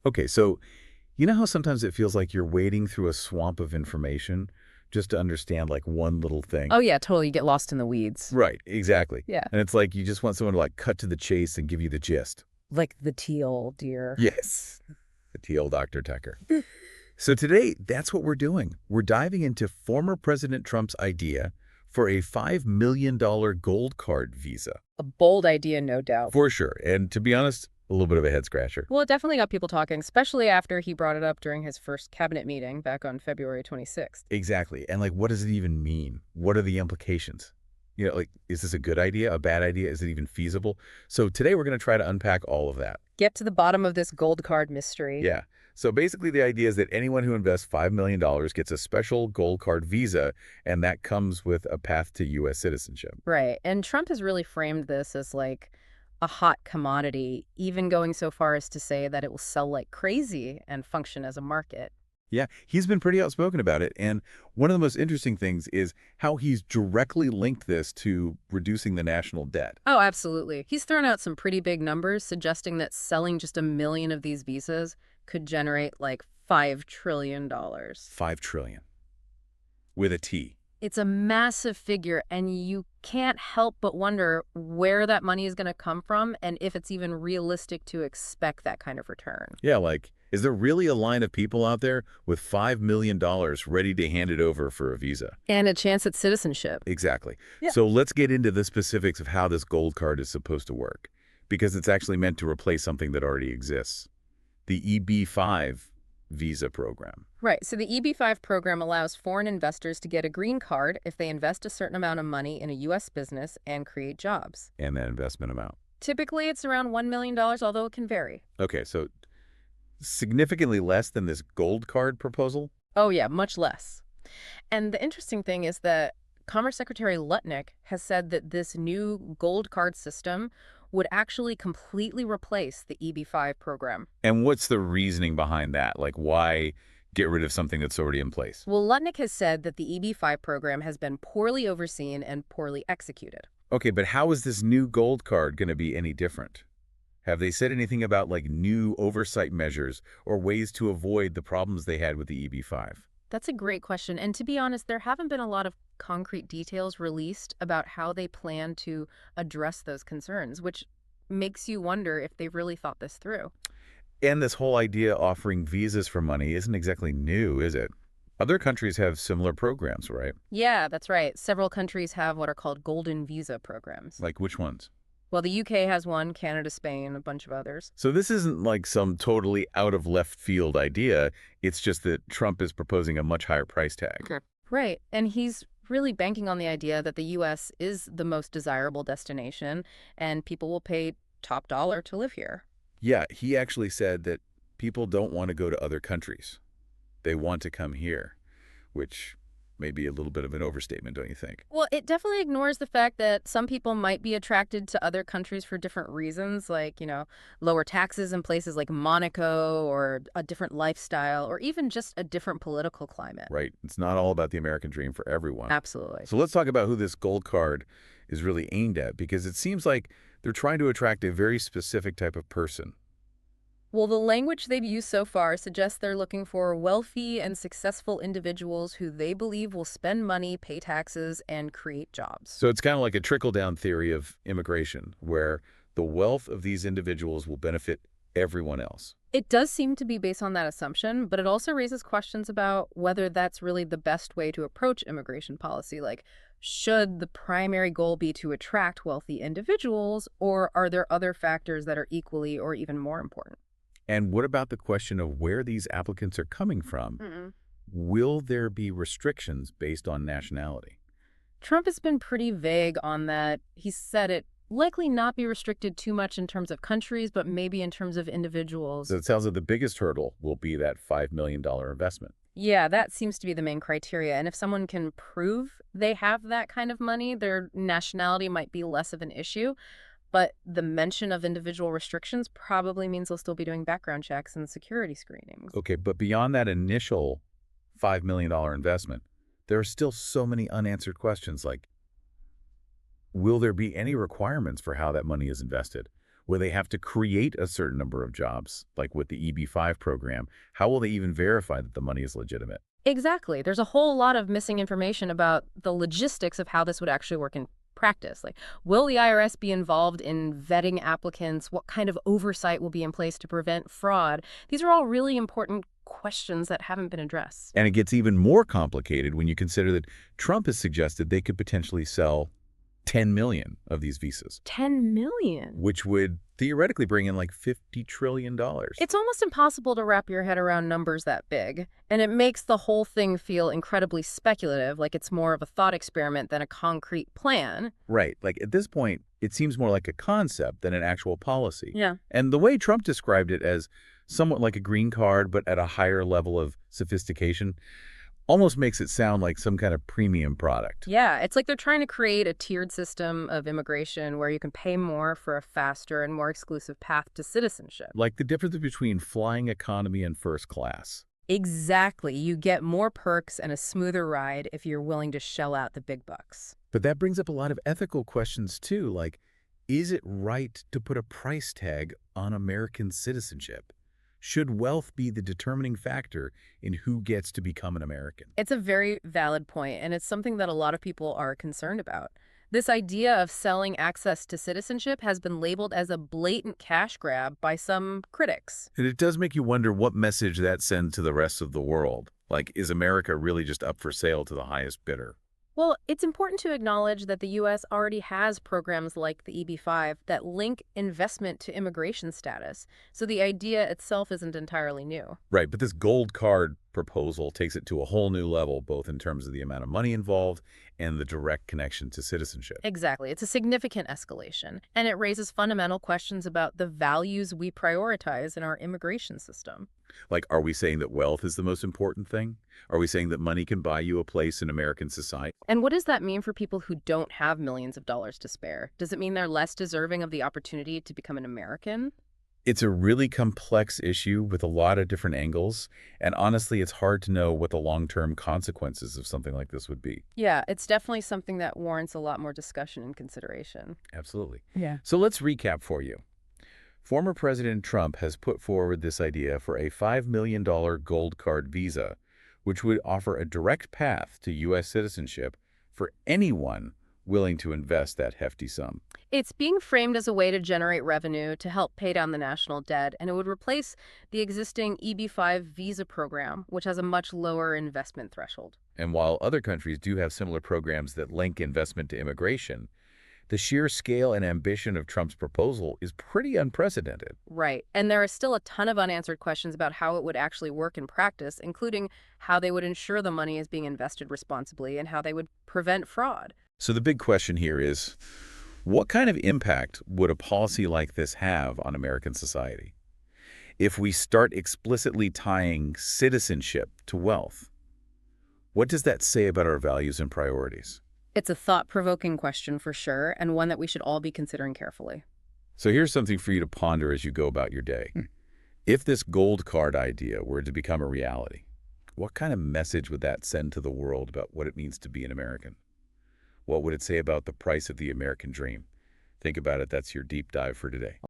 Okay, so you know how sometimes it feels like you're wading through a swamp of information just to understand like one little thing? Oh, yeah, totally. You get lost in the weeds. Right, exactly. Yeah. And it's like you just want someone to like cut to the chase and give you the gist. Like the teal deer. Yes. The TL Dr. Tucker. So today, that's what we're doing. We're diving into former President Trump's idea for a $5 million gold card visa. A bold idea, no doubt. For sure. And to be honest, a little bit of a head scratcher. Well, it definitely got people talking, especially after he brought it up during his first cabinet meeting back on February 26th. Exactly. And like, what does it even mean? What are the implications? Like, is this a good idea, a bad idea? Is it even feasible? So today we're going to try to unpack all of that. Get to the bottom of this gold card mystery. Yeah. So basically the idea is that anyone who invests $5 million gets a special gold card visa, and that comes with a path to U.S. citizenship. Right. And Trump has really framed this as like a hot commodity, even going so far as to say that it will sell like crazy and function as a market. Yeah, he's been pretty outspoken about it. And one of the most interesting things is how he's directly linked this to reducing the national debt. Oh, absolutely. He's thrown out some pretty big numbers, suggesting that selling just 1 million of these visas could generate like $5 trillion. 5 trillion with a T. It's a massive figure, and you can't help but wonder where that money is going to come from and if it's even realistic to expect that kind of return. Yeah, like, is there really a line of people out there with $5 million ready to hand it over for a visa? And a chance at citizenship. Exactly. Yeah. So let's get into the specifics of how this gold card is supposed to work, because it's actually meant to replace something that already exists. The EB-5 visa program. Right. So the EB-5 program allows foreign investors to get a green card if they invest a certain amount of money in a U.S. business and create jobs. And that investment amount. Typically, it's around $1 million, although it can vary. Okay, so significantly less than this gold card proposal? Oh, yeah, much less. And the interesting thing is that Commerce Secretary Lutnick has said that this new gold card system would actually completely replace the EB-5 program. And what's the reasoning behind that? Like, why get rid of something that's already in place? Well, Lutnick has said that the EB-5 program has been poorly overseen and poorly executed. Okay, but how is this new gold card going to be any different? Have they said anything about like new oversight measures or ways to avoid the problems they had with the EB-5? That's a great question. And to be honest, there haven't been a lot of concrete details released about how they plan to address those concerns, which makes you wonder if they've really thought this through. And this whole idea offering visas for money isn't exactly new, is it? Other countries have similar programs, right? Yeah, that's right. Several countries have what are called golden visa programs. Like which ones? Well, the UK has one, Canada, Spain, a bunch of others. So this isn't like some totally out of left field idea. It's just that Trump is proposing a much higher price tag. Okay. Right. And he's really banking on the idea that the U.S. is the most desirable destination and people will pay top dollar to live here. Yeah, he actually said that people don't want to go to other countries. They want to come here, which may be a little bit of an overstatement, don't you think? Well, it definitely ignores the fact that some people might be attracted to other countries for different reasons, like, lower taxes in places like Monaco or a different lifestyle or even just a different political climate. Right. It's not all about the American dream for everyone. Absolutely. So let's talk about who this gold card is really aimed at, because it seems like they're trying to attract a very specific type of person. Well, the language they've used so far suggests they're looking for wealthy and successful individuals who they believe will spend money, pay taxes, and create jobs. So it's kind of like a trickle-down theory of immigration, where the wealth of these individuals will benefit everyone else. It does seem to be based on that assumption, but it also raises questions about whether that's really the best way to approach immigration policy. Like, should the primary goal be to attract wealthy individuals, or are there other factors that are equally or even more important? And what about the question of where these applicants are coming from? Mm-mm. Will there be restrictions based on nationality? Trump has been pretty vague on that. He said it likely not be restricted too much in terms of countries, but maybe in terms of individuals. So it sounds like the biggest hurdle will be that $5 million investment. Yeah, that seems to be the main criteria. And if someone can prove they have that kind of money, their nationality might be less of an issue. But the mention of individual restrictions probably means they'll still be doing background checks and security screenings. Okay, but beyond that initial $5 million investment, there are still so many unanswered questions like, will there be any requirements for how that money is invested? Will they have to create a certain number of jobs, like with the EB-5 program? How will they even verify that the money is legitimate? Exactly. There's a whole lot of missing information about the logistics of how this would actually work in practice. Like, will the IRS be involved in vetting applicants? What kind of oversight will be in place to prevent fraud? These are all really important questions that haven't been addressed. And it gets even more complicated when you consider that Trump has suggested they could potentially sell 10 million of these visas, 10 million. which would theoretically bring in like $50 trillion. It's almost impossible to wrap your head around numbers that big, and it makes the whole thing feel incredibly speculative, like it's more of a thought experiment than a concrete plan. Right. Like at this point, it seems more like a concept than an actual policy. Yeah. And the way Trump described it as somewhat like a green card, but at a higher level of sophistication, almost makes it sound like some kind of premium product. Yeah, it's like they're trying to create a tiered system of immigration where you can pay more for a faster and more exclusive path to citizenship. Like the difference between flying economy and first class. Exactly. You get more perks and a smoother ride if you're willing to shell out the big bucks. But that brings up a lot of ethical questions too, like, is it right to put a price tag on American citizenship? Should wealth be the determining factor in who gets to become an American? It's a very valid point, and it's something that a lot of people are concerned about. This idea of selling access to citizenship has been labeled as a blatant cash grab by some critics. And it does make you wonder what message that sends to the rest of the world. Like, is America really just up for sale to the highest bidder? Well, it's important to acknowledge that the U.S. already has programs like the EB-5 that link investment to immigration status, so the idea itself isn't entirely new. Right, but this gold card proposal takes it to a whole new level, both in terms of the amount of money involved and the direct connection to citizenship. Exactly. It's a significant escalation, and it raises fundamental questions about the values we prioritize in our immigration system. Like, are we saying that wealth is the most important thing? Are we saying that money can buy you a place in American society? And what does that mean for people who don't have millions of dollars to spare? Does it mean they're less deserving of the opportunity to become an American? It's a really complex issue with a lot of different angles, and honestly, it's hard to know what the long-term consequences of something like this would be. Yeah, it's definitely something that warrants a lot more discussion and consideration. Absolutely. Yeah. So let's recap for you. Former President Trump has put forward this idea for a $5 million gold card visa, which would offer a direct path to U.S. citizenship for anyone willing to invest that hefty sum. It's being framed as a way to generate revenue to help pay down the national debt, and it would replace the existing EB-5 visa program, which has a much lower investment threshold. And while other countries do have similar programs that link investment to immigration, the sheer scale and ambition of Trump's proposal is pretty unprecedented. Right. And there are still a ton of unanswered questions about how it would actually work in practice, including how they would ensure the money is being invested responsibly and how they would prevent fraud. So the big question here is, what kind of impact would a policy like this have on American society? If we start explicitly tying citizenship to wealth, what does that say about our values and priorities? It's a thought-provoking question for sure, and one that we should all be considering carefully. So here's something for you to ponder as you go about your day. If this gold card idea were to become a reality, what kind of message would that send to the world about what it means to be an American? What would it say about the price of the American dream? Think about it. That's your deep dive for today.